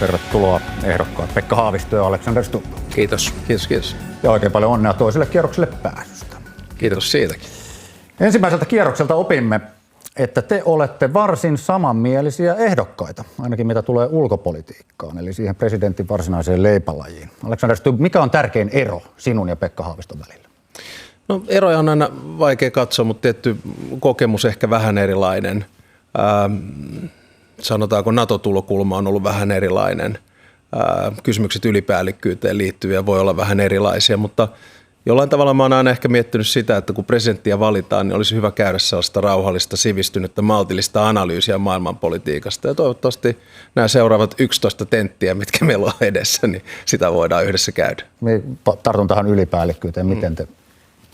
Tervetuloa ehdokkaat Pekka Haavisto ja Alexander Stubb. Kiitos. Kiitos. Ja oikein paljon onnea toiselle kierrokselle pääsystä. Kiitos siitäkin. Ensimmäiseltä kierrokselta opimme, että te olette varsin samanmielisiä ehdokkaita, ainakin mitä tulee ulkopolitiikkaan, eli siihen presidentin varsinaiseen leipälajiin. Alexander Stubb, mikä on tärkein ero sinun ja Pekka Haaviston välillä? No, eroja on aina vaikea katsoa, mutta tietty kokemus ehkä vähän erilainen. Sanotaanko NATO-tulokulma on ollut vähän erilainen. Kysymykset ylipäällikkyyteen liittyviä voi olla vähän erilaisia, mutta jollain tavalla mä oon aina ehkä miettinyt sitä, että kun presidenttiä valitaan, niin olisi hyvä käydä sellaista rauhallista, sivistynyttä, maltillista analyysiä maailmanpolitiikasta. Ja toivottavasti nämä seuraavat 11 tenttiä, mitkä meillä on edessä, niin sitä voidaan yhdessä käydä. Tartun tähän ylipäällikkyyteen. Miten te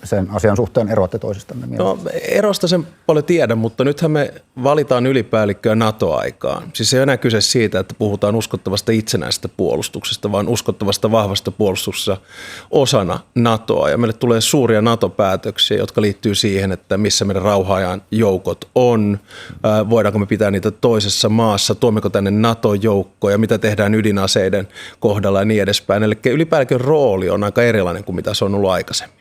sen asian suhteen eroatte toisistanne? No, erosta sen paljon tiedän, mutta nythän me valitaan ylipäällikköä NATO-aikaan. Siis ei ole enää kyse siitä, että puhutaan uskottavasta itsenäisestä puolustuksesta, vaan uskottavasta vahvasta puolustuksesta osana NATOa. Ja meille tulee suuria NATO-päätöksiä, jotka liittyy siihen, että missä meidän rauhaajan joukot on, voidaanko me pitää niitä toisessa maassa, tuommeko tänne NATO-joukkoja, mitä tehdään ydinaseiden kohdalla ja niin edespäin. Eli ylipäällikön rooli on aika erilainen kuin mitä se on ollut aikaisemmin.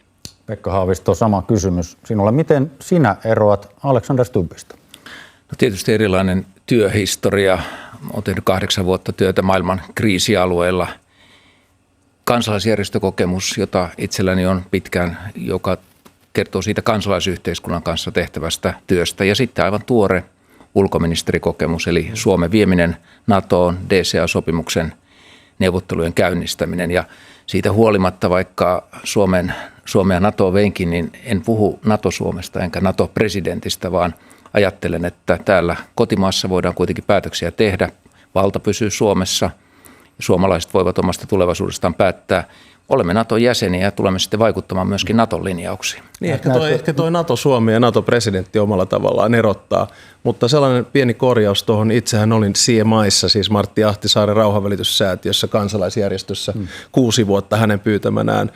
Pekka Haavisto, sama kysymys sinulle. Miten sinä eroat Alexander Stubbista? No tietysti erilainen työhistoria. Olen tehnyt 8 vuotta työtä maailman kriisialueilla. Kansalaisjärjestökokemus, jota itselläni on pitkään, joka kertoo siitä kansalaisyhteiskunnan kanssa tehtävästä työstä. Ja sitten aivan tuore ulkoministerikokemus, eli Suomen vieminen NATOon, DCA-sopimuksen neuvottelujen käynnistäminen. Ja siitä huolimatta, vaikka Suomea NATOa veinkin, niin en puhu NATO-Suomesta enkä NATO-presidentistä, vaan ajattelen, että täällä kotimaassa voidaan kuitenkin päätöksiä tehdä. Valta pysyy Suomessa. Suomalaiset voivat omasta tulevaisuudestaan päättää. Olemme NATOn jäseniä ja tulemme sitten vaikuttamaan myöskin NATOn linjauksiin. Niin, ehkä toi NATO-Suomi ja NATO-presidentti omalla tavallaan erottaa, mutta sellainen pieni korjaus tuohon. Itsehän olin CMI:ssa, siis Martti Ahtisaaren rauhanvälityssäätiössä kansalaisjärjestössä 6 vuotta hänen pyytämänään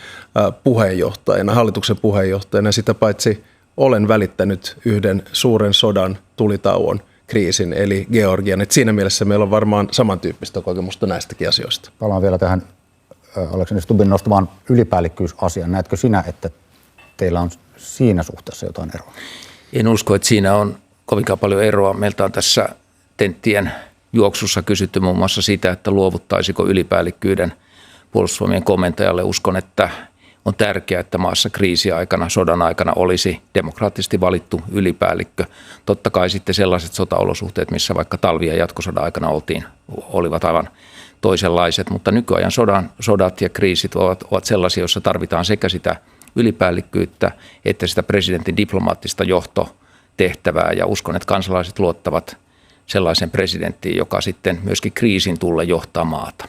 puheenjohtajana, hallituksen puheenjohtajana. Sitä paitsi olen välittänyt yhden suuren sodan tulitauon kriisin, eli Georgian. Et siinä mielessä meillä on varmaan samantyyppistä kokemusta näistäkin asioista. Palaan vielä tähän Alexander Stubbin nostamaan ylipäällikkyysasiaan. Näetkö sinä, että teillä on siinä suhteessa jotain eroa? En usko, että siinä on kovinkaan paljon eroa. Meiltä on tässä tenttien juoksussa kysytty muun muassa sitä, että luovuttaisiko ylipäällikkyyden puolustusvoimien komentajalle. Uskon, että on tärkeää, että maassa kriisiaikana, sodan aikana olisi demokraattisesti valittu ylipäällikkö. Totta kai sitten sellaiset sotaolosuhteet, missä vaikka talvi- ja jatkosodan aikana olivat aivan toisenlaiset, mutta nykyajan sodat ja kriisit ovat sellaisia, joissa tarvitaan sekä sitä ylipäällikkyyttä että sitä presidentin diplomaattista johtotehtävää. Ja uskon, että kansalaiset luottavat sellaisen presidenttiin, joka sitten myöskin kriisin tulle johtaa maata.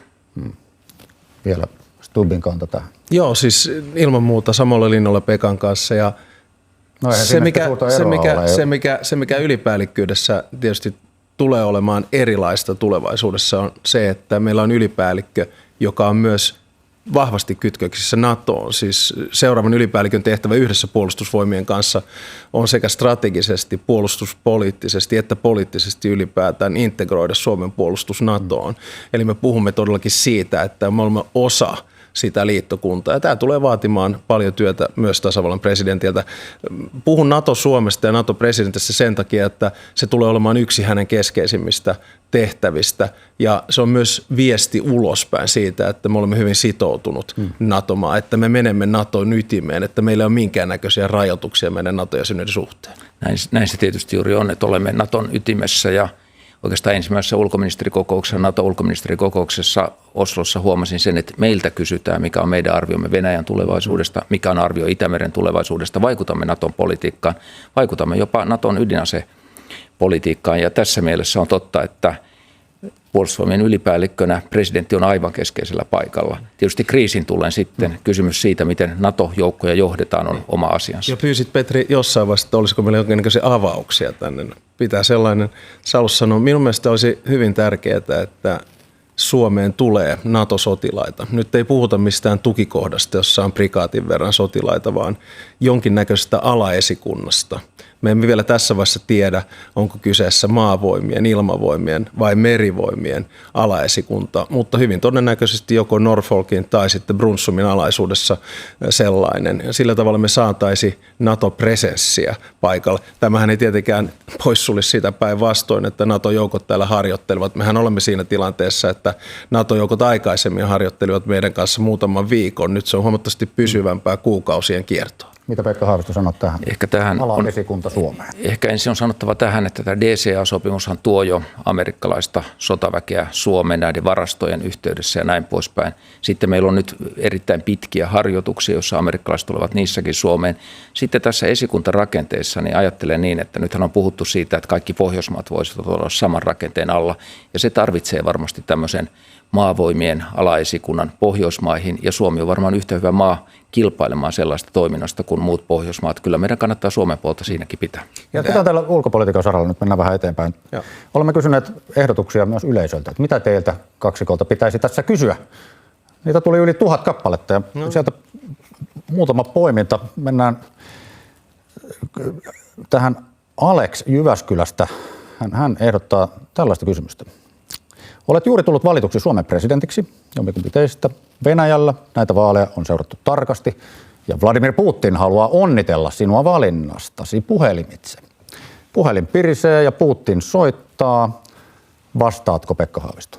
Vielä Stubbin kanta tähän. Joo, siis ilman muuta samalla linjalla Pekan kanssa. Ja no se, mikä ylipäällikkyydessä tietysti tulee olemaan erilaista tulevaisuudessa, on se, että meillä on ylipäällikkö, joka on myös vahvasti kytköksissä NATOon. Siis seuraavan ylipäällikön tehtävä yhdessä puolustusvoimien kanssa on sekä strategisesti, puolustuspoliittisesti että poliittisesti ylipäätään integroida Suomen puolustus NATOon. Eli me puhumme todellakin siitä, että me olemme osa sitä liittokuntaa. Ja tämä tulee vaatimaan paljon työtä myös tasavallan presidentiltä. Puhun NATO-Suomesta ja NATO-presidentistä sen takia, että se tulee olemaan yksi hänen keskeisimmistä tehtävistä. Ja se on myös viesti ulospäin siitä, että me olemme hyvin sitoutunut NATO-maan, että me menemme NATOn ytimeen, että meillä ei ole minkäännäköisiä rajoituksia meidän NATO-jäsenyyden suhteen. Näin se tietysti juuri on, että olemme NATOn ytimessä ja oikeastaan ensimmäisessä ulkoministerikokouksessa, NATO-ulkoministerikokouksessa Oslossa huomasin sen, että meiltä kysytään, mikä on meidän arviomme Venäjän tulevaisuudesta, mikä on arvio Itämeren tulevaisuudesta, vaikutamme NATOn politiikkaan, vaikutamme jopa NATOn ydinasepolitiikkaan ja tässä mielessä on totta, että puolustusvoimien ylipäällikkönä presidentti on aivan keskeisellä paikalla. Tietysti kriisin tullen sitten kysymys siitä, miten NATO-joukkoja johdetaan, on oma asiansa. Ja pyysit Petri jossain vaiheessa, että olisiko meillä jonkinlaisia avauksia tänne. Pitää sellainen salus sanoa. Minun mielestä olisi hyvin tärkeää, että Suomeen tulee NATO-sotilaita. Nyt ei puhuta mistään tukikohdasta, jossa on prikaatin verran sotilaita, vaan jonkinnäköisestä alaesikunnasta. Me emme vielä tässä vaiheessa tiedä, onko kyseessä maavoimien, ilmavoimien vai merivoimien alaesikunta, mutta hyvin todennäköisesti joko Norfolkin tai sitten Brunsumin alaisuudessa sellainen. Sillä tavalla me saataisiin NATO-presenssiä paikalle. Tämähän ei tietenkään poissulisi sitä päinvastoin, että NATO-joukot täällä harjoittelevat. Mehän olemme siinä tilanteessa, että NATO-joukot aikaisemmin harjoittelivat meidän kanssa muutaman viikon. Nyt se on huomattavasti pysyvämpää kuukausien kiertoa. Mitä Pekka Haavisto sanoo tähän? Ehkä tähän Alaesikunta Suomeen. Ehkä ensin on sanottava tähän, että tämä DCA-sopimushan tuo jo amerikkalaista sotaväkeä Suomeen näiden varastojen yhteydessä ja näin poispäin. Sitten meillä on nyt erittäin pitkiä harjoituksia, joissa amerikkalaiset tulevat niissäkin Suomeen. Sitten tässä esikuntarakenteessa niin ajattelen niin, että nythän on puhuttu siitä, että kaikki Pohjoismaat voisivat olla saman rakenteen alla ja se tarvitsee varmasti tämmöisen maavoimien alaesikunnan Pohjoismaihin ja Suomi on varmaan yhtä hyvä maa kilpailemaan sellaista toiminnasta kuin muut Pohjoismaat. Kyllä meidän kannattaa Suomen puolta siinäkin pitää. Jatketaan tällä ulkopolitiikan saralla, nyt mennään vähän eteenpäin. Ja. Olemme kysyneet ehdotuksia myös yleisöltä, että mitä teiltä kaksikolta pitäisi tässä kysyä. Niitä tuli yli 1000 kappaletta ja sieltä muutama poiminta. Mennään tähän Alex Jyväskylästä. Hän ehdottaa tällaista kysymystä. Olet juuri tullut valituksi Suomen presidentiksi, jompikumpi teistä. Venäjällä näitä vaaleja on seurattu tarkasti ja Vladimir Putin haluaa onnitella sinua valinnastasi puhelimitse. Puhelin pirisee ja Putin soittaa. Vastaatko Pekka Haavisto?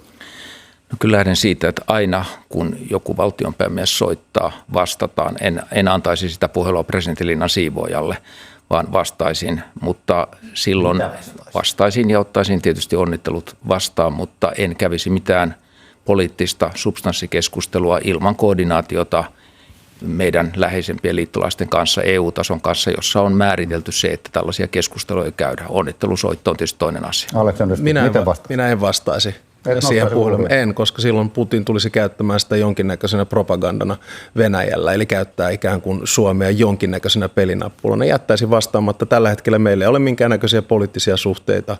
No kyllä lähden siitä, että aina kun joku valtionpäämies soittaa, vastataan. En antaisi sitä puhelua presidentinlinnan siivoojalle, vaan vastaisin, mutta silloin vastaisin ja ottaisin tietysti onnittelut vastaan, mutta en kävisi mitään poliittista substanssikeskustelua ilman koordinaatiota meidän läheisempien liittolaisten kanssa, EU-tason kanssa, jossa on määritelty se, että tällaisia keskusteluja käydään. Onnittelusoitto on tietysti toinen asia. Minä en vastaisi. Siihen en, koska silloin Putin tulisi käyttämään sitä jonkinnäköisenä propagandana Venäjällä, eli käyttää ikään kuin Suomea jonkinnäköisenä pelinappulana. Jättäisi vastaamatta. Tällä hetkellä meillä ei ole minkäännäköisiä poliittisia suhteita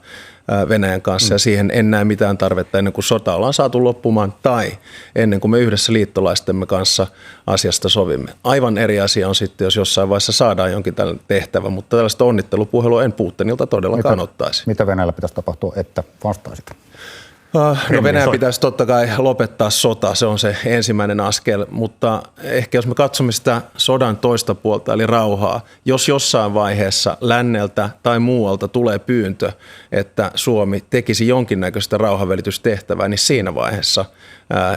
Venäjän kanssa ja siihen en näe mitään tarvetta ennen kuin sota ollaan saatu loppumaan tai ennen kuin me yhdessä liittolaistemme kanssa asiasta sovimme. Aivan eri asia on sitten, jos jossain vaiheessa saadaan jonkin tällainen tehtävä, mutta tällaista onnittelupuhelua en Putinilta todellakaan ottaisi. Mitä Venäjällä pitäisi tapahtua, että vastaisit? No Venäjän pitäisi totta kai lopettaa sota, se on se ensimmäinen askel, mutta ehkä jos me katsomme sitä sodan toista puolta eli rauhaa, jos jossain vaiheessa länneltä tai muualta tulee pyyntö, että Suomi tekisi jonkinnäköistä rauhanvälitystehtävää, niin siinä vaiheessa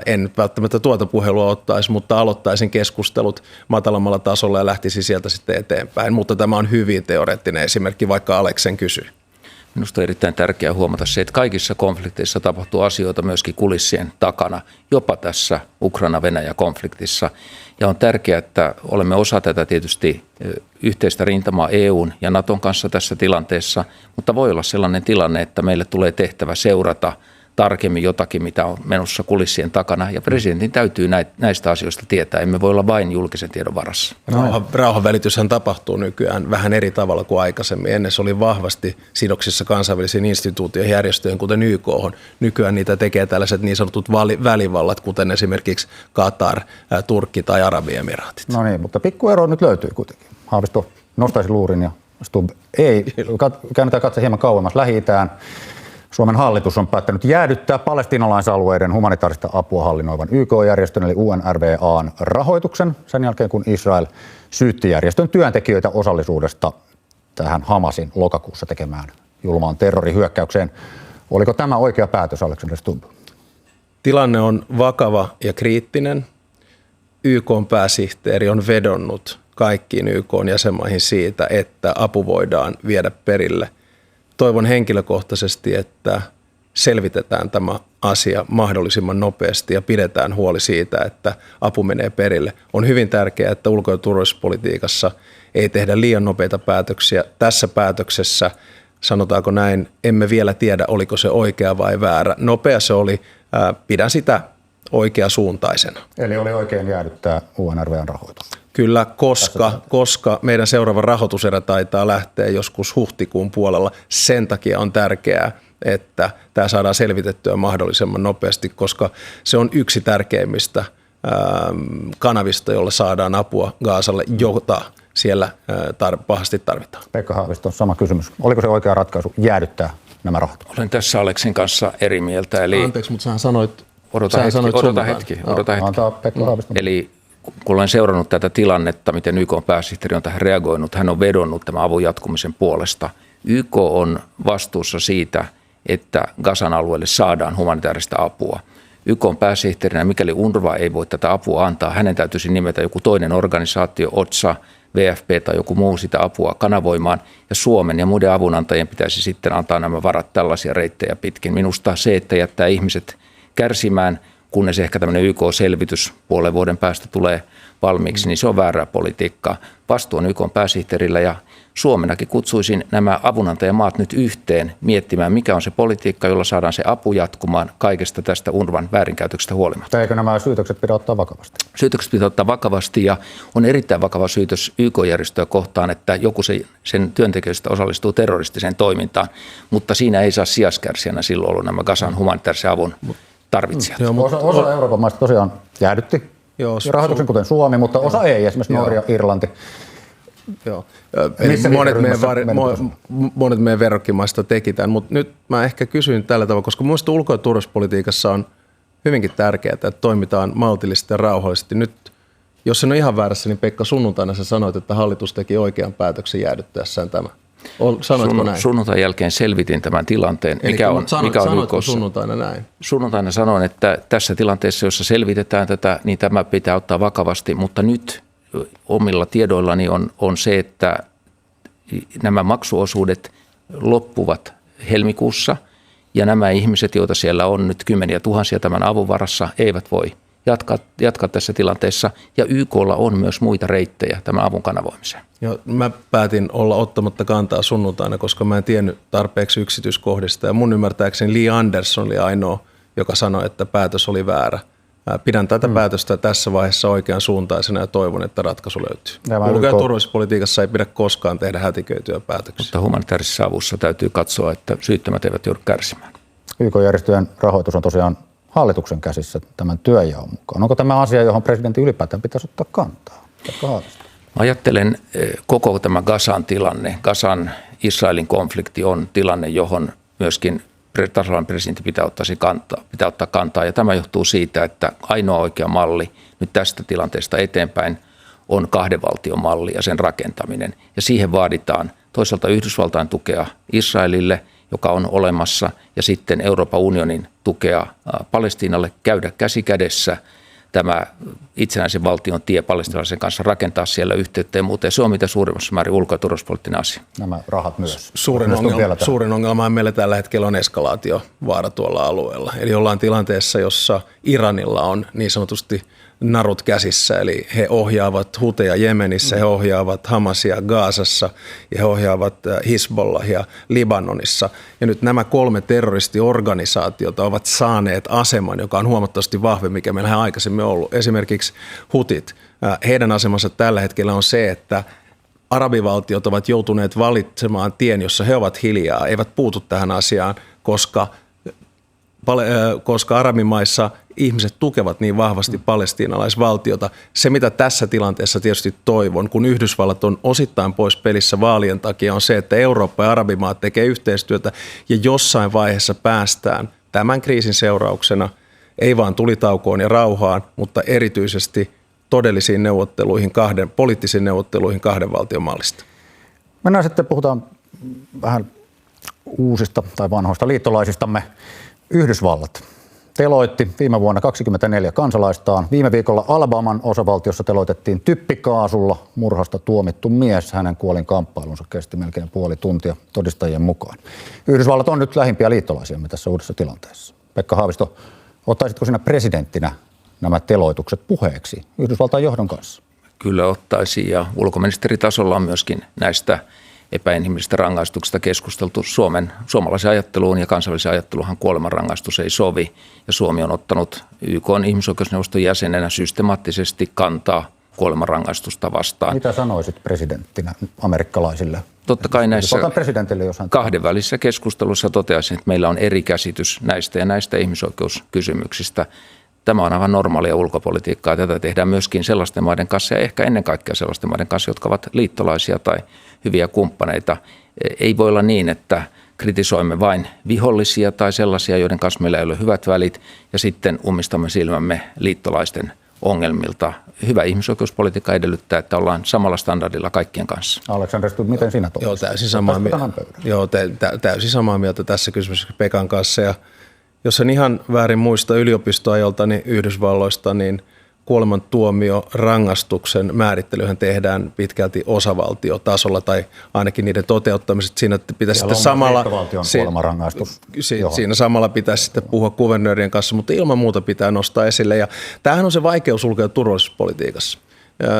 en välttämättä tuota puhelua ottaisi, mutta aloittaisin keskustelut matalammalla tasolla ja lähtisi sieltä sitten eteenpäin, mutta tämä on hyvin teoreettinen esimerkki, vaikka Aleksen kysyy. Minusta on erittäin tärkeää huomata se, että kaikissa konflikteissa tapahtuu asioita myöskin kulissien takana, jopa tässä Ukraina-Venäjä-konfliktissa. Ja on tärkeää, että olemme osa tätä tietysti yhteistä rintamaa EUn ja Naton kanssa tässä tilanteessa, mutta voi olla sellainen tilanne, että meille tulee tehtävä seurata tarkemmin jotakin, mitä on menossa kulissien takana. Ja presidentin täytyy näistä asioista tietää. Emme voi olla vain julkisen tiedon varassa. Rauhanvälityshän tapahtuu nykyään vähän eri tavalla kuin aikaisemmin. Ennen se oli vahvasti sidoksissa kansainvälisiin instituutioihin, järjestöihin, kuten YK:hon. Nykyään niitä tekee tällaiset niin sanotut välivallat, kuten esimerkiksi Katar, Turkki tai Arabiemiraatit. No niin, mutta pikkuero nyt löytyy kuitenkin. Haavisto nostaisi luurin ja Stubb ei. Käännetään katse hieman kauemmas Lähi-Itään. Suomen hallitus on päättänyt jäädyttää palestiinalaisalueiden humanitaarista apua hallinnoivan YK-järjestön eli UNRWA:n rahoituksen sen jälkeen, kun Israel syytti järjestön työntekijöitä osallisuudesta tähän Hamasin lokakuussa tekemään julmaan terrorihyökkäykseen. Oliko tämä oikea päätös, Alexander Stubb? Tilanne on vakava ja kriittinen. YK:n pääsihteeri on vedonnut kaikkiin YK:n jäsenmaihin siitä, että apu voidaan viedä perille. Toivon henkilökohtaisesti, että selvitetään tämä asia mahdollisimman nopeasti ja pidetään huoli siitä, että apu menee perille. On hyvin tärkeää, että ulko- ja turvallisuuspolitiikassa ei tehdä liian nopeita päätöksiä. Tässä päätöksessä, sanotaanko näin, emme vielä tiedä, oliko se oikea vai väärä. Nopea se oli, pidän sitä oikeasuuntaisena. Eli oli oikein jäädyttää UNRWA:n rahoitus. Kyllä, koska meidän seuraava rahoituserä taitaa lähteä joskus huhtikuun puolella. Sen takia on tärkeää, että tämä saadaan selvitettyä mahdollisimman nopeasti, koska se on yksi tärkeimmistä kanavista, jolla saadaan apua Gaasalle, jota siellä pahasti tarvitaan. Pekka Haavisto, sama kysymys. Oliko se oikea ratkaisu jäädyttää nämä rahat? Olen tässä Aleksin kanssa eri mieltä. Eli Anteeksi, mutta sähän sanoit... Odota hetki. Antaa Pekka Haavisto. Eli kun olen seurannut tätä tilannetta, miten YK:n pääsihteeri on tähän reagoinut, hän on vedonnut tämän avun jatkumisen puolesta. YK on vastuussa siitä, että Gazan alueelle saadaan humanitaarista apua. YK:n pääsihteerinä, mikäli UNRWA ei voi tätä apua antaa, hänen täytyisi nimetä joku toinen organisaatio, OCHA, WFP tai joku muu sitä apua kanavoimaan. Ja Suomen ja muiden avunantajien pitäisi sitten antaa nämä varat tällaisia reittejä pitkin. Minusta se, että jättää ihmiset kärsimään, kunnes ehkä tämmöinen YK-selvitys puolen vuoden päästä tulee valmiiksi, niin se on väärää politiikkaa. Vastuu on YK:n pääsihteerillä ja Suomenakin kutsuisin nämä avunantajamaat nyt yhteen miettimään, mikä on se politiikka, jolla saadaan se apu jatkumaan kaikesta tästä UNRWAn väärinkäytöksestä huolimatta. Eikö nämä syytökset pidä ottaa vakavasti? Syytökset pitää ottaa vakavasti ja on erittäin vakava syytös YK-järjestöä kohtaan, että joku sen työntekijöistä osallistuu terroristiseen toimintaan, mutta siinä ei saa sijaskärsijänä silloin ollut nämä Gazan humanitaarisen avun tarvitsijat. Osa Euroopan maista tosiaan jäädytti rahoituksen, kuten Suomi, mutta osa ei, esimerkiksi Norja, Irlanti. Joo. Eli monet meidän verrokkimaista teki tämän, mutta nyt mä ehkä kysyn tällä tavalla, koska minusta ulko- ja turvallisuuspolitiikassa on hyvinkin tärkeää, että toimitaan maltillisesti ja rauhallisesti. Nyt, jos en ole ihan väärässä, niin Pekka, sunnuntaina sä sanoit, että hallitus teki oikean päätöksen jäädyttäessään tämä. Sanoitko näin? Sunnuntain jälkeen selvitin tämän tilanteen, mikä on YK:ssa. Sunnuntaina näin? Sunnuntaina sanoin, että tässä tilanteessa, jossa selvitetään tätä, niin tämä pitää ottaa vakavasti, mutta nyt omilla tiedoillani on se, että nämä maksuosuudet loppuvat helmikuussa ja nämä ihmiset, joita siellä on nyt kymmeniä tuhansia tämän avun varassa, eivät voi jatkaa tässä tilanteessa ja YK:lla on myös muita reittejä tämän avun kanavoimiseen. Joo, mä päätin olla ottamatta kantaa sunnuntaina, koska mä en tiennyt tarpeeksi yksityiskohdista ja mun ymmärtääkseni Lee Anderson oli ainoa, joka sanoi, että päätös oli väärä. Pidän tätä päätöstä tässä vaiheessa oikean suuntaisena ja toivon, että ratkaisu löytyy. Ulko- ja turvallisuuspolitiikassa ei pidä koskaan tehdä hätiköityjä päätöksiä. Mutta humanitaarisessa avussa täytyy katsoa, että syyttömät eivät joudu kärsimään. YK-järjestöjen rahoitus on tosiaan hallituksen käsissä tämän työnjaon mukaan. Onko tämä asia, johon presidentin ylipäätään pitäisi ottaa kantaa? Ajattelen koko tämä Gazan tilanne. Gazan Israelin konflikti on tilanne, johon myöskin tasavallan presidentti pitää ottaa kantaa. Ja tämä johtuu siitä, että ainoa oikea malli nyt tästä tilanteesta eteenpäin on kahden valtion malli ja sen rakentaminen. Ja siihen vaaditaan toisaalta Yhdysvaltain tukea Israelille, joka on olemassa, ja sitten Euroopan unionin tukea Palestiinalle käydä käsi kädessä tämä itsenäisen valtion tie palestiinalaisen kanssa, rakentaa siellä yhteyttä ja muuta. Ja se on mitä suurimmassa määrin ulko- ja turvallisuuspoliittinen asia. Nämä rahat myös. Suurin ongelma meillä tällä hetkellä on eskalaatiovaara tuolla alueella. Eli ollaan tilanteessa, jossa Iranilla on niin sanotusti narut käsissä, eli he ohjaavat Huteja Jemenissä, he ohjaavat Hamasia Gazassa ja he ohjaavat Hizbollahia Libanonissa. Ja nyt nämä 3 terroristiorganisaatiota ovat saaneet aseman, joka on huomattavasti vahvempi, mikä meillä on aikaisemmin ollut. Esimerkiksi Hutit, heidän asemansa tällä hetkellä on se, että arabivaltiot ovat joutuneet valitsemaan tien, jossa he ovat hiljaa, eivät puutu tähän asiaan, koska arabimaissa ihmiset tukevat niin vahvasti palestiinalaisvaltiota. Se, mitä tässä tilanteessa tietysti toivon, kun Yhdysvallat on osittain pois pelissä vaalien takia, on se, että Eurooppa ja arabimaat tekee yhteistyötä ja jossain vaiheessa päästään tämän kriisin seurauksena ei vaan tulitaukoon ja rauhaan, mutta erityisesti todellisiin neuvotteluihin, poliittisiin neuvotteluihin kahden valtion mallista. Mennään sitten, puhutaan vähän uusista tai vanhoista liittolaisistamme. Yhdysvallat teloitti viime vuonna 24 kansalaistaan. Viime viikolla Alabaman osavaltiossa teloitettiin typpikaasulla murhasta tuomittu mies. Hänen kuolinkamppailunsa kesti melkein puoli tuntia todistajien mukaan. Yhdysvallat on nyt lähimpiä liittolaisiamme tässä uudessa tilanteessa. Pekka Haavisto, ottaisitko sinä presidenttinä nämä teloitukset puheeksi Yhdysvaltain johdon kanssa? Kyllä ottaisi, ja ulkoministeritasolla on myöskin näistä epäinhimillisistä rangaistuksista keskusteltu. Suomalaisen ajatteluun ja kansainvälisen ajatteluhan kuolemanrangaistus ei sovi, ja Suomi on ottanut YK:n ihmisoikeusneuvoston jäsenenä systemaattisesti kantaa kuolemanrangaistusta vastaan. Mitä sanoisit presidenttinä amerikkalaisille? Totta kai näissä kahdenvälisissä keskusteluissa toteaisin, että meillä on eri käsitys näistä ja näistä ihmisoikeuskysymyksistä. Tämä on aivan normaalia ulkopolitiikkaa. Tätä tehdään myöskin sellaisten maiden kanssa ja ehkä ennen kaikkea sellaisten maiden kanssa, jotka ovat liittolaisia tai hyviä kumppaneita. Ei voi olla niin, että kritisoimme vain vihollisia tai sellaisia, joiden kanssa meillä ei ole hyvät välit ja sitten ummistamme silmämme liittolaisten ongelmilta. Hyvä ihmisoikeuspolitiikka edellyttää, että ollaan samalla standardilla kaikkien kanssa. Alexander Stubb, miten sinä toimit? Täysin samaa mieltä tässä kysymyksessä Pekan kanssa. Ja jos en ihan väärin muista yliopistoajoltani Yhdysvalloista, niin kuolemantuomio rangaistuksen määrittelyhän tehdään pitkälti osavaltiotasolla tai ainakin niiden toteuttamiset. Siinä pitäisi sitten samalla siinä samalla pitäisi sitten puhua kuvernöörien kanssa, mutta ilman muuta pitää nostaa esille. Ja tämähän on se vaikeus ulko- ja turvallisuuspolitiikassa.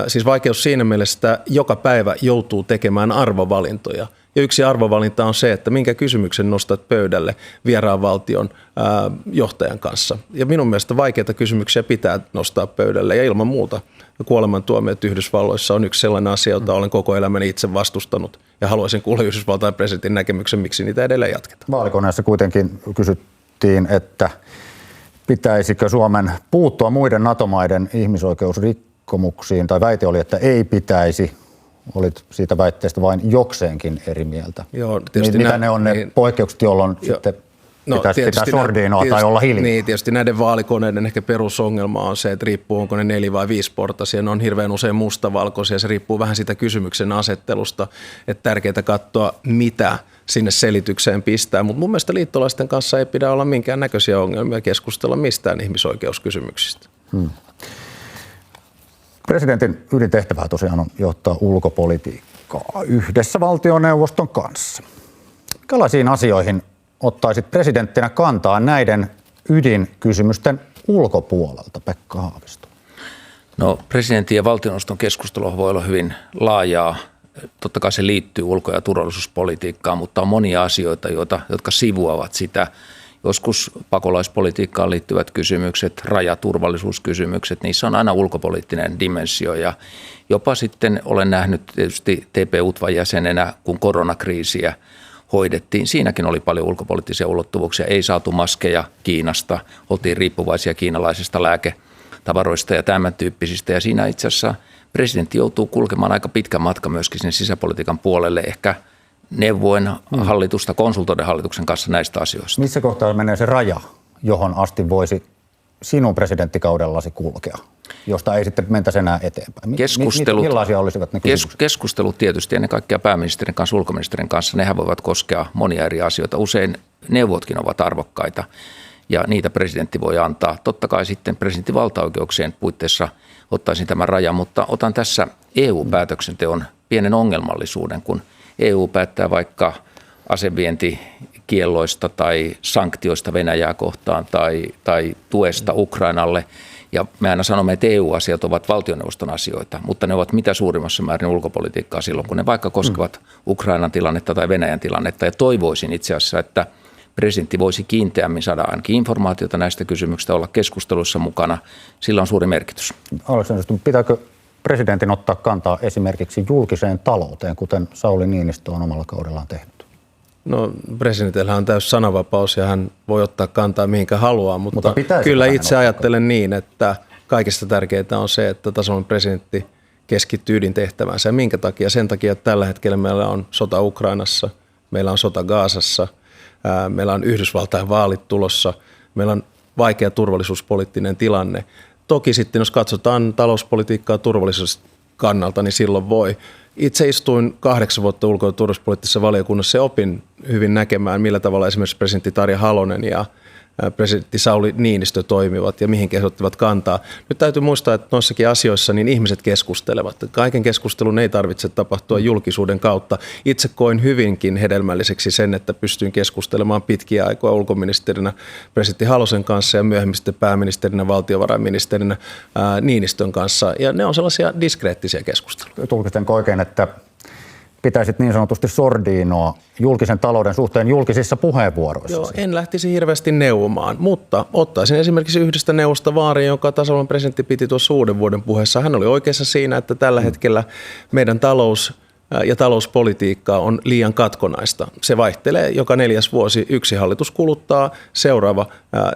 Siis vaikeus siinä mielessä, että joka päivä joutuu tekemään arvovalintoja. Ja yksi arvovalinta on se, että minkä kysymyksen nostat pöydälle vieraan valtion johtajan kanssa. Ja minun mielestä vaikeita kysymyksiä pitää nostaa pöydälle ja ilman muuta kuolemantuomiot Yhdysvalloissa on yksi sellainen asia, jota olen koko elämäni itse vastustanut ja haluaisin kuulla Yhdysvaltain presidentin näkemyksen, miksi niitä edelleen jatketaan. Vaalikoneessa kuitenkin kysyttiin, että pitäisikö Suomen puuttua muiden NATO-maiden ihmisoikeusrikkomuksiin, tai väite oli, että ei pitäisi. Olit siitä väitteestä vain jokseenkin eri mieltä. Joo, mitä ne on ne poikkeukset, jolloin sitten pitäisi pitää sordiinoa tai olla hiljaa? Niin, tietysti näiden vaalikoneiden ehkä perusongelma on se, että riippuu onko ne 4 vai 5 portaisia. Ne on hirveän usein mustavalkoisia. Se riippuu vähän siitä kysymyksen asettelusta, että tärkeää katsoa, mitä sinne selitykseen pistää. Mutta mun mielestä liittolaisten kanssa ei pidä olla minkään näköisiä ongelmia keskustella mistään ihmisoikeuskysymyksistä. Presidentin ydintehtävää tosiaan on johtaa ulkopolitiikkaa yhdessä valtioneuvoston kanssa. Millaisiin asioihin ottaisit presidenttinä kantaa näiden ydinkysymysten ulkopuolelta, Pekka Haavisto? No, presidentin ja valtioneuvoston keskustelu voi olla hyvin laajaa. Totta kai se liittyy ulko- ja turvallisuuspolitiikkaan, mutta on monia asioita, jotka sivuavat sitä. Joskus pakolaispolitiikkaan liittyvät kysymykset, rajaturvallisuuskysymykset, niissä on aina ulkopoliittinen dimensio ja jopa sitten olen nähnyt tietysti TP-UTVAn jäsenenä, kun koronakriisiä hoidettiin. Siinäkin oli paljon ulkopoliittisia ulottuvuuksia. Ei saatu maskeja Kiinasta, oltiin riippuvaisia kiinalaisista lääketavaroista ja tämän tyyppisistä. Ja siinä itse asiassa presidentti joutuu kulkemaan aika pitkän matkan myöskin sen sisäpolitiikan puolelle, ehkä neuvoen hallitusta, konsultoiden hallituksen kanssa näistä asioista. Missä kohtaa menee se raja, johon asti voisi sinun presidenttikaudellasi kulkea, josta ei sitten mentäisi enää eteenpäin? Millaisia olisivat ne kysymykset? Keskustelut tietysti ennen kaikkea pääministerin kanssa, ulkoministerin kanssa, nehän voivat koskea monia eri asioita. Usein neuvotkin ovat arvokkaita ja niitä presidentti voi antaa. Totta kai sitten presidentin valtaoikeuksien puitteissa ottaisin tämän rajan, mutta otan tässä EU-päätöksenteon pienen ongelmallisuuden, kun EU päättää vaikka asevientikielloista tai sanktioista Venäjää kohtaan tai tuesta Ukrainalle. Ja me aina sanomme, että EU-asiat ovat valtioneuvoston asioita, mutta ne ovat mitä suurimmassa määrin ulkopolitiikkaa silloin, kun ne vaikka koskevat Ukrainan tilannetta tai Venäjän tilannetta. Ja toivoisin itse asiassa, että presidentti voisi kiinteämmin saada ainakin informaatiota näistä kysymyksistä, olla keskusteluissa mukana. Sillä on suuri merkitys. Alexander, pitääkö presidentin ottaa kantaa esimerkiksi julkiseen talouteen, kuten Sauli Niinistö on omalla kaudellaan tehnyt? No, presidentillä on täys sananvapaus ja hän voi ottaa kantaa mihinkä haluaa, mutta kyllä itse ajattelen niin, että kaikista tärkeintä on se, että tasavallan presidentti keskittyy ydintehtävänsä. Ja minkä takia? Sen takia, että tällä hetkellä meillä on sota Ukrainassa, meillä on sota Gazassa, meillä on Yhdysvaltain vaalit tulossa, meillä on vaikea turvallisuuspoliittinen tilanne. Toki sitten, jos katsotaan talouspolitiikkaa turvallisuuskannalta, niin silloin voi. Itse istuin 8 vuotta ulko- ja turvallisuuspoliittisessa valiokunnassa ja opin hyvin näkemään, millä tavalla esimerkiksi presidentti Tarja Halonen ja presidentti Sauli Niinistö toimivat ja mihin he ottivat kantaa. Nyt täytyy muistaa, että noissakin asioissa niin ihmiset keskustelevat. Kaiken keskustelun ei tarvitse tapahtua julkisuuden kautta. Itse koin hyvinkin hedelmälliseksi sen, että pystyin keskustelemaan pitkiä aikoja ulkoministerinä presidentti Halosen kanssa ja myöhemmin sitten pääministerinä, valtiovarainministerinä Niinistön kanssa. Ja ne on sellaisia diskreettisiä keskusteluja. Tulkistenko oikein, että pitäisit niin sanotusti sordiinoa julkisen talouden suhteen julkisissa puheenvuoroissa? Joo, en lähtisi hirveästi neuvomaan, mutta ottaisin esimerkiksi yhdestä neuvosta vaarin, jonka tasavallan presidentti piti tuossa uuden vuoden puheessa. Hän oli oikeassa siinä, että tällä hetkellä meidän talous ja talouspolitiikka on liian katkonaista. Se vaihtelee joka 4. vuosi. Yksi hallitus kuluttaa, seuraava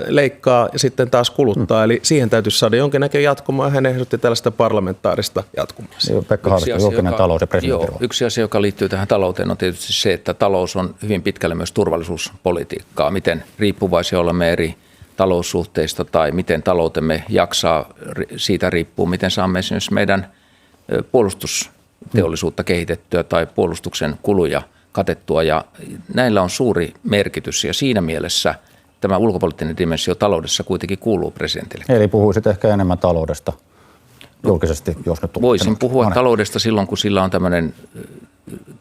leikkaa ja sitten taas kuluttaa. Eli siihen täytyisi saada jonkinnäköinen jatkumo, ja hän ehdotti tällaista parlamentaarista jatkumoa. Pekka Haavisto, julkinen talous ja presidentin. Yksi asia, joka liittyy tähän talouteen, on tietysti se, että talous on hyvin pitkälle myös turvallisuuspolitiikkaa. Miten riippuvaisia olemme eri taloussuhteista tai miten taloutemme jaksaa, siitä riippuu, miten saamme esimerkiksi meidän puolustusteollisuutta kehitettyä tai puolustuksen kuluja katettua, ja näillä on suuri merkitys, ja siinä mielessä tämä ulkopoliittinen dimensio taloudessa kuitenkin kuuluu presidentille. Eli puhuisit ehkä enemmän taloudesta julkisesti, jos nyt voisin puhua taloudesta silloin, kun sillä on tämmöinen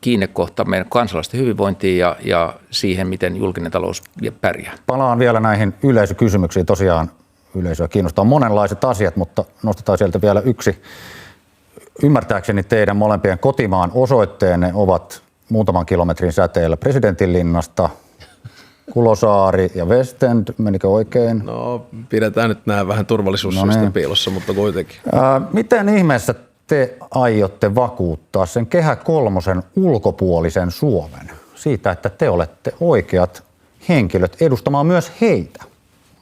kiinnekohta meidän kansalaisten hyvinvointiin ja siihen, miten julkinen talous pärjää. Palaan vielä näihin yleisökysymyksiin. Tosiaan yleisöä kiinnostaa monenlaiset asiat, mutta nostetaan sieltä vielä yksi. Ymmärtääkseni teidän molempien kotimaan osoitteenne ovat muutaman kilometrin säteellä Presidentinlinnasta, Kulosaari ja West End. Menikö oikein? No, pidetään nyt nämä vähän turvallisuussyistä piilossa, mutta kuitenkin. Miten ihmeessä te aiotte vakuuttaa sen Kehä kolmosen ulkopuolisen Suomen siitä, että te olette oikeat henkilöt edustamaan myös heitä?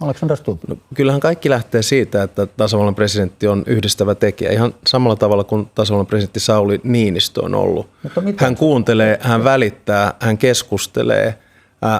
Alexander Stubb. No, kyllähän kaikki lähtee siitä, että tasavallan presidentti on yhdistävä tekijä. Ihan samalla tavalla kuin tasavallan presidentti Sauli Niinistö on ollut. Hän kuuntelee, hän välittää, hän keskustelee,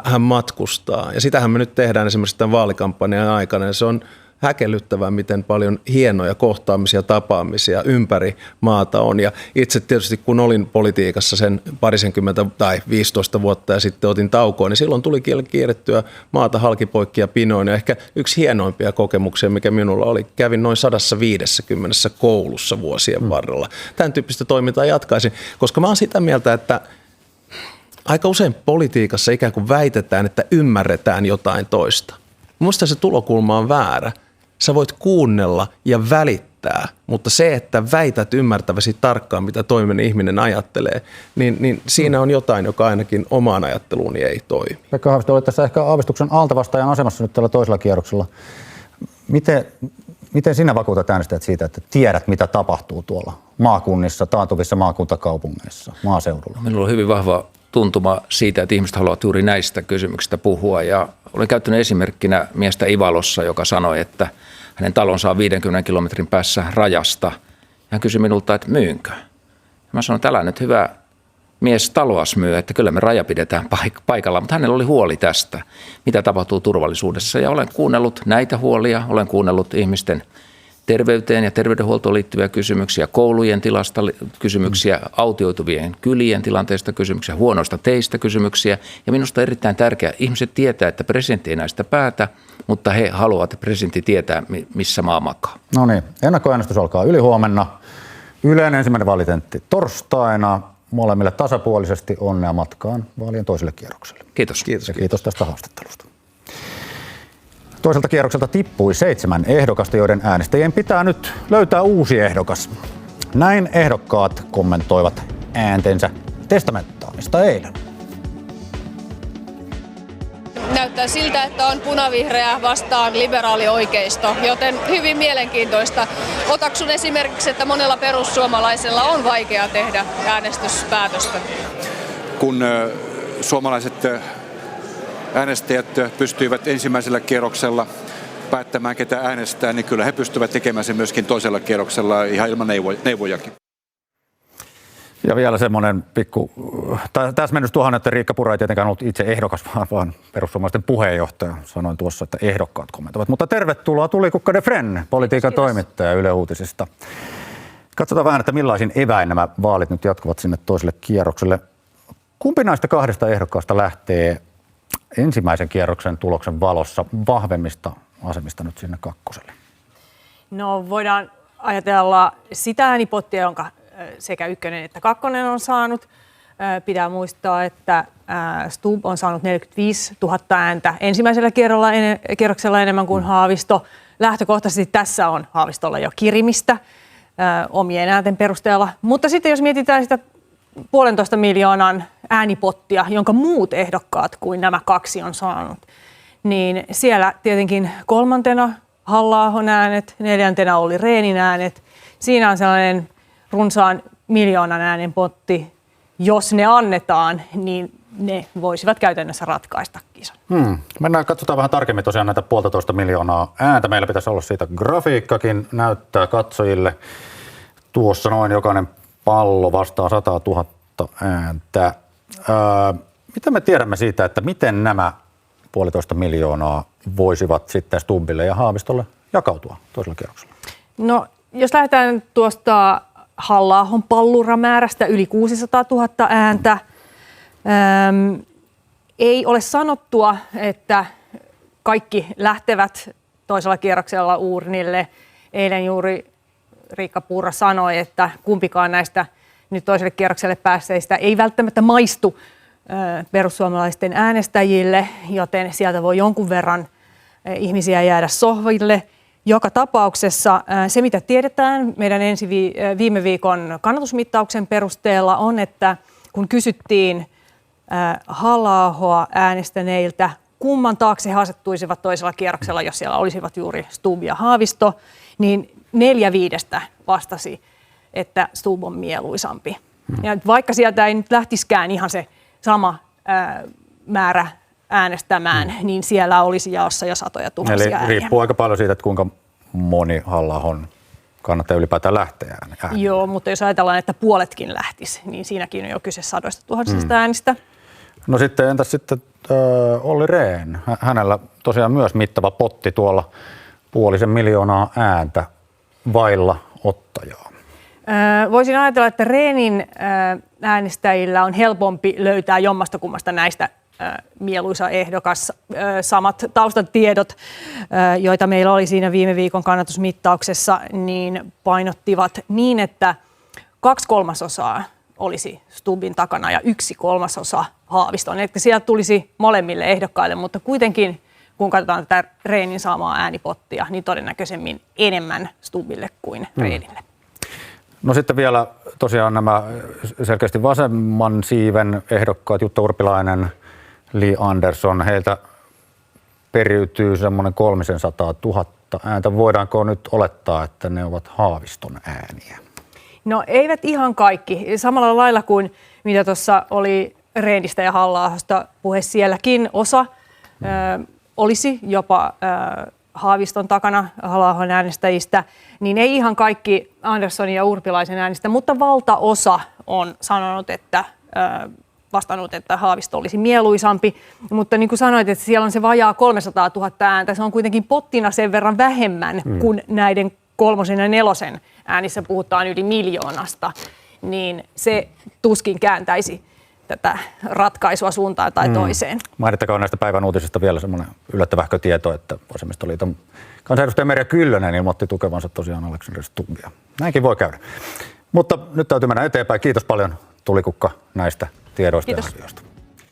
hän matkustaa. Ja sitähän me nyt tehdään esimerkiksi tämän vaalikampanjan aikana. Ja se on häkellyttävää, miten paljon hienoja kohtaamisia, tapaamisia ympäri maata on. Ja itse tietysti, kun olin politiikassa sen 20 tai 15 vuotta ja sitten otin taukoon, niin silloin tuli kierrettyä maata halkipoikki ja pinoin. Ja ehkä yksi hienoimpia kokemuksia, mikä minulla oli, kävin noin 150 koulussa vuosien varrella. Tämän tyyppistä toimintaa jatkaisin, koska mä oon sitä mieltä, että aika usein politiikassa ikään kuin väitetään, että ymmärretään jotain toista. Minusta se tulokulma on väärä. Sä voit kuunnella ja välittää, mutta se, että väität ymmärtäväsi tarkkaan, mitä toinen ihminen ajattelee, niin siinä on jotain, joka ainakin omaan ajatteluuni ei toimi. Pekka Haavisto, olet tässä ehkä aavistuksen altavastaajan asemassa nyt tällä toisella kierroksella. Miten sinä vakuutat äänestäjät siitä, että tiedät, mitä tapahtuu tuolla maakunnissa, taantuvissa maakuntakaupungeissa, maaseudulla? Minulla on hyvin vahva tuntuma siitä, että ihmiset haluavat juuri näistä kysymyksistä puhua. Ja olen käyttänyt esimerkkinä miestä Ivalossa, joka sanoi, että hänen talonsa on 50 kilometrin päässä rajasta. Hän kysyi minulta, että myynkö? Mä sanoin, että älä nyt hyvä mies taloas myy, että kyllä me raja pidetään paikalla. Mutta hänellä oli huoli tästä, mitä tapahtuu turvallisuudessa. Ja olen kuunnellut näitä huolia, olen kuunnellut ihmisten terveyteen ja terveydenhuoltoon liittyviä kysymyksiä, koulujen tilasta kysymyksiä, autioituvien kylien tilanteesta kysymyksiä, huonoista teistä kysymyksiä. Ja minusta on erittäin tärkeää, ihmiset tietää, että presidentti ei näistä päätä, mutta he haluavat, että presidentti tietää, missä maa makaa. No niin, ennakkoäänestys alkaa ylihuomenna. Ylen ensimmäinen vaalitentti torstaina. Molemmille tasapuolisesti onnea matkaan vaalien toiselle kierrokselle. Kiitos. Ja kiitos tästä haastattelusta. Toiselta kierrokselta tippui 7 ehdokasta, joiden äänestäjien pitää nyt löytää uusi ehdokas. Näin ehdokkaat kommentoivat ääntensä testamentaamista eilen. Näyttää siltä, että on punavihreä vastaan liberaalioikeisto, joten hyvin mielenkiintoista. Otaksun esimerkiksi, että monella perussuomalaisella on vaikea tehdä äänestyspäätöstä. Kun suomalaiset äänestäjät pystyivät ensimmäisellä kierroksella päättämään, ketä äänestää, niin kyllä he pystyvät tekemään sen myöskin toisella kierroksella ihan ilman neuvojakin. Ja vielä semmoinen pikku täsmennys tuohon, että Riikka Purra ei tietenkään ollut itse ehdokas, vaan perussuomalaisten puheenjohtaja. Sanoin tuossa, että ehdokkaat kommentoivat. Mutta tervetuloa Tuuli Kukkonen-Frenn, politiikan toimittaja Yle Uutisista. Katsotaan vähän, että millaisin eväin nämä vaalit nyt jatkuvat sinne toiselle kierrokselle. Kumpi näistä kahdesta ehdokkaasta lähtee ensimmäisen kierroksen tuloksen valossa vahvemmista asemista nyt sinne kakkoselle? No voidaan ajatella sitä äänipottia, jonka sekä ykkönen että kakkonen on saanut. Pitää muistaa, että Stubb on saanut 45 000 ääntä ensimmäisellä kierroksella enemmän kuin Haavisto. Lähtökohtaisesti tässä on Haavistolla jo kirimistä omien äänten perusteella. Mutta sitten jos mietitään sitä 1,5 miljoonan äänipottia, jonka muut ehdokkaat kuin nämä kaksi on saanut, niin siellä tietenkin kolmantena Halla-ahon äänet, neljäntenä Olli Rehnin äänet. Siinä on sellainen runsaan 1 miljoonan äänen potti. jos ne annetaan, niin ne voisivat käytännössä ratkaista kisan. Katsotaan vähän tarkemmin tosiaan näitä 1,5 miljoonaa ääntä. Meillä pitäisi olla siitä grafiikkakin näyttää katsojille. Tuossa noin jokainen pallo vastaa 100 000 ääntä. Mitä me tiedämme siitä, että miten nämä 1,5 miljoonaa voisivat sitten Stubbille ja Haavistolle jakautua toisella kierroksella? No, jos lähdetään tuosta Halla-ahon palluramäärästä yli 600 000 ääntä, ei ole sanottua, että kaikki lähtevät toisella kierroksella uurnille. Eilen juuri Riikka Purra sanoi, että kumpikaan näistä nyt toiselle kierrokselle päässeistä ei välttämättä maistu perussuomalaisten äänestäjille, joten sieltä voi jonkun verran ihmisiä jäädä sohville. Joka tapauksessa se, mitä tiedetään meidän viime viikon kannatusmittauksen perusteella, on, että kun kysyttiin Halla-ahoa äänestäneiltä, kumman taakse he asettuisivat toisella kierroksella, jos siellä olisivat juuri Stubb ja Haavisto, niin 4/5 vastasi, että Stubb on mieluisampi. Ja vaikka sieltä ei nyt lähtisikään ihan se sama määrä äänestämään, niin siellä olisi jaossa jo satoja tuhansia ääniä. Eli riippuu aika paljon siitä, että kuinka moni Halla-ahon kannattaa ylipäätään lähteä ääniä. Joo, mutta jos ajatellaan, että puoletkin lähtisi, niin siinäkin on jo kyse 100 000 äänistä. No sitten entäs sitten Olli Rehn? Hänellä tosiaan myös mittava potti tuolla 500 000 ääntä vailla ottajaa. Voisin ajatella, että Rehnin äänestäjillä on helpompi löytää jommastakummasta näistä mieluisa ehdokas. Samat taustatiedot, joita meillä oli siinä viime viikon kannatusmittauksessa, niin painottivat niin, että 2/3 olisi Stubbin takana ja 1/3 Haaviston. Eli sieltä tulisi molemmille ehdokkaille, mutta kuitenkin kun katsotaan tätä Rehnin saamaa äänipottia, niin todennäköisemmin enemmän Stubbille kuin Rehnille. No sitten vielä tosiaan nämä selkeästi vasemman siiven ehdokkaat, Jutta Urpilainen, Li Andersson, heiltä periytyy semmoinen 300 000 ääntä. Voidaanko nyt olettaa, että ne ovat Haaviston ääniä? No eivät ihan kaikki. Samalla lailla kuin mitä tuossa oli Rehnistä ja Halla-ahosta puhe, sielläkin osa olisi jopa Haaviston takana Halla-ahon äänestäjistä, niin ei ihan kaikki Anderssonin ja Urpilaisen äänistä, mutta valtaosa on sanonut, että vastannut, että Haavisto olisi mieluisampi. Mutta niin kuin sanoit, että siellä on se vajaa 300 000 ääntä, se on kuitenkin pottina sen verran vähemmän kuin näiden 3. ja 4. äänissä puhutaan yli 1 miljoonasta, niin se tuskin kääntäisi tätä ratkaisua suuntaan tai toiseen. Mainittakaa näistä päivän uutisista vielä semmoinen yllättävähkö tieto, että Vasemmistoliiton kansanedustaja Merja Kyllönen ilmoitti tukevansa tosiaan Alexander Stubbia. Näinkin voi käydä. Mutta nyt täytyy mennä eteenpäin. Kiitos paljon Tulikukka näistä tiedoista ja arvioista.